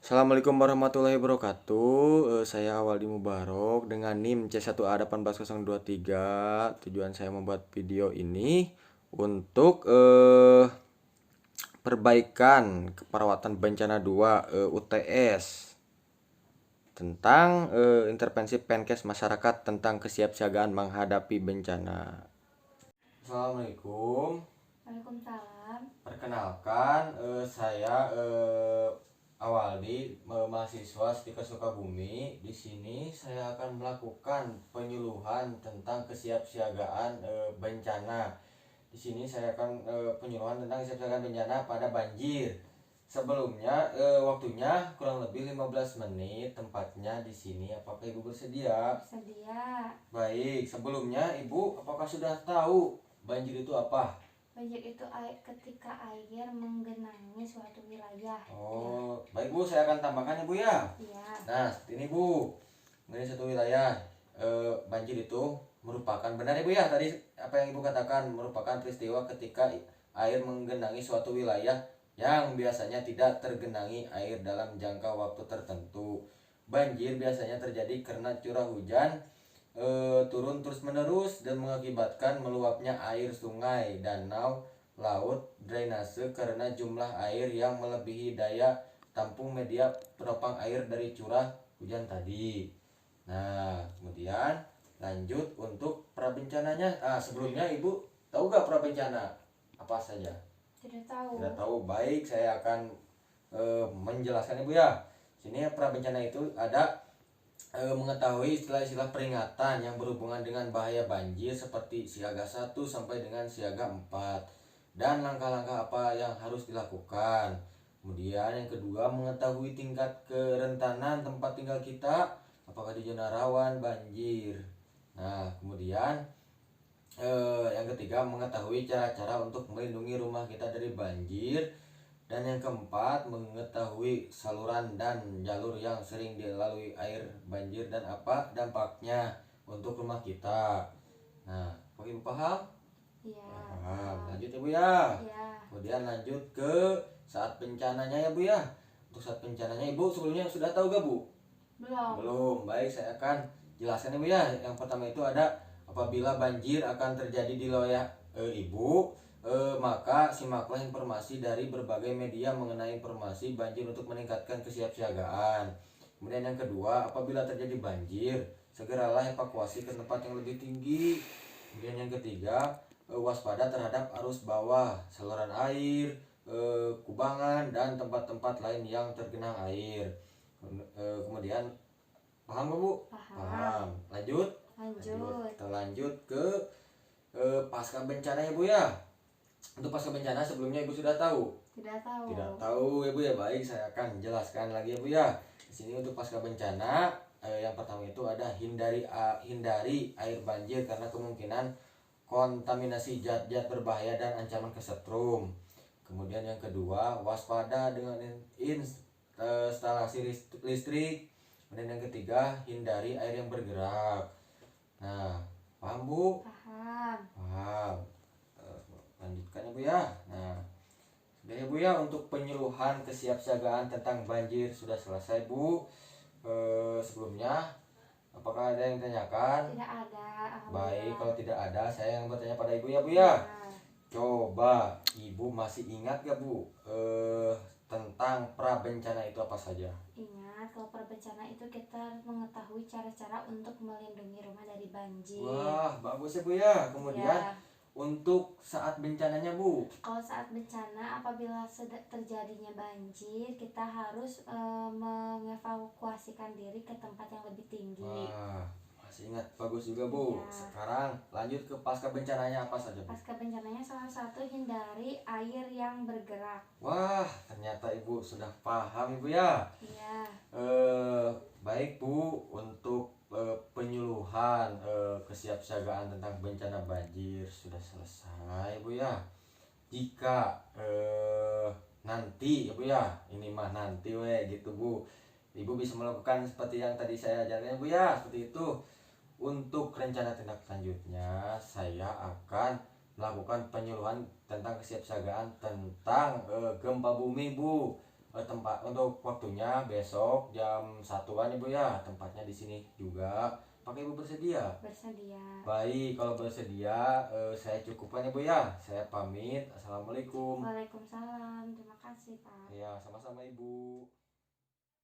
Assalamualaikum warahmatullahi wabarakatuh. Saya Awaldi Mubarok dengan NIM C1A18023. Tujuan saya membuat video ini untuk perbaikan keperawatan bencana 2 UTS tentang intervensi Penkes masyarakat tentang kesiapsiagaan menghadapi bencana. Assalamualaikum. Waalaikumsalam. Perkenalkan, saya Awaldi, mahasiswa Stika Sukabumi. Di sini saya akan melakukan penyuluhan tentang kesiapsiagaan bencana. Di sini saya akan penyuluhan tentang kesiapsiagaan bencana pada banjir. Sebelumnya waktunya kurang lebih 15 menit, tempatnya di sini. Apakah Ibu bersedia? Bersedia. Baik, sebelumnya Ibu apakah sudah tahu banjir itu apa? Banjir itu ketika air menggenangi suatu wilayah. Oh, baik Bu, saya akan tambahkan ya Bu ya. Iya. Nah, ini Bu, mengenai satu wilayah banjir itu merupakan, benar ya Bu ya, tadi apa yang Ibu katakan, merupakan peristiwa ketika air menggenangi suatu wilayah yang biasanya tidak tergenangi air dalam jangka waktu tertentu. Banjir biasanya terjadi karena curah hujan turun terus-menerus dan mengakibatkan meluapnya air sungai, danau, laut, drainase karena jumlah air yang melebihi daya tampung media penopang air dari curah hujan tadi. Nah, kemudian lanjut untuk prabencananya. Sebelumnya Ibu tahu gak prabencana apa saja? Tidak tahu. Tidak tahu. Baik, saya akan menjelaskan Ibu ya. Sini prabencana itu ada mengetahui istilah-istilah peringatan yang berhubungan dengan bahaya banjir seperti siaga 1 sampai dengan siaga 4 dan langkah-langkah apa yang harus dilakukan. Kemudian yang kedua, mengetahui tingkat kerentanan tempat tinggal kita, apakah di zona rawan banjir. Nah, kemudian yang ketiga, mengetahui cara-cara untuk melindungi rumah kita dari banjir. Dan yang keempat, mengetahui saluran dan jalur yang sering dilalui air banjir dan apa dampaknya untuk rumah kita. Nah, Pak Ibu paham? Iya. Paham. Lanjut ya Bu ya. Iya. Kemudian lanjut ke saat bencananya ya Bu ya. Untuk saat bencananya Ibu sebelumnya sudah tahu gak Bu? Belum. Belum. Baik, saya akan jelaskan ya Bu ya. Yang pertama itu ada apabila banjir akan terjadi di wilayah Ibu, maka simaklah informasi dari berbagai media mengenai informasi banjir untuk meningkatkan kesiapsiagaan. Kemudian yang kedua, apabila terjadi banjir, segeralah evakuasi ke tempat yang lebih tinggi. Kemudian yang ketiga, waspada terhadap arus bawah, saluran air, kubangan dan tempat-tempat lain yang tergenang air. Kemudian paham gak Bu? Paham. Lanjut. Kita lanjut ke pasca bencana ya Bu ya. Untuk pasca bencana sebelumnya Ibu sudah tahu? Tidak tahu. Tidak tahu ya Bu ya. Baik, saya akan jelaskan lagi ya Bu ya. Di sini untuk pasca bencana yang pertama itu ada hindari air banjir karena kemungkinan kontaminasi zat-zat berbahaya dan ancaman kesetrum. Kemudian yang kedua, waspada dengan instalasi listrik. Kemudian yang ketiga, hindari air yang bergerak. Nah, paham Bu? Paham. Paham. Lanjutkan ya Bu ya. Nah, sudah ya Bu ya, untuk penyuluhan kesiapsiagaan tentang banjir sudah selesai Bu. Sebelumnya apakah ada yang ditanyakan? Tidak ada. Baik, kalau tidak ada saya yang bertanya pada Ibu ya Bu ya. Coba Ibu masih ingat gak Bu tentang prabencana itu apa saja? Ingat, kalau prabencana itu kita mengetahui cara-cara untuk melindungi rumah dari banjir. Wah, bagus ya Bu ya. Kemudian Ya. untuk saat bencananya Bu, Kalau saat bencana, apabila terjadinya banjir, kita harus mengevakuasikan diri ke tempat yang lebih tinggi. wah, masih ingat, bagus juga Bu. Iya. Sekarang lanjut ke pasca bencananya apa saja Bu? Pasca bencananya salah satu hindari air yang bergerak. Wah, ternyata Ibu sudah paham Ibu ya. Iya. Baik Bu, untuk penyuluhan kesiapsiagaan tentang bencana banjir sudah selesai Bu ya. Jika nanti ya Bu ya, ini mah nanti gitu Bu, Ibu bisa melakukan seperti yang tadi saya ajarkan ya Bu ya, seperti itu. Untuk rencana tindak selanjutnya saya akan melakukan penyuluhan tentang kesiapsiagaan tentang gempa bumi Bu. tempat untuk waktunya besok jam 1-an Ibu ya. Tempatnya di sini juga. Apakah Ibu bersedia? Bersedia. Baik, kalau bersedia saya cukupkan Ibu ya. Saya pamit. Assalamualaikum. Waalaikumsalam. Terima kasih, Pak. Ya, sama-sama Ibu.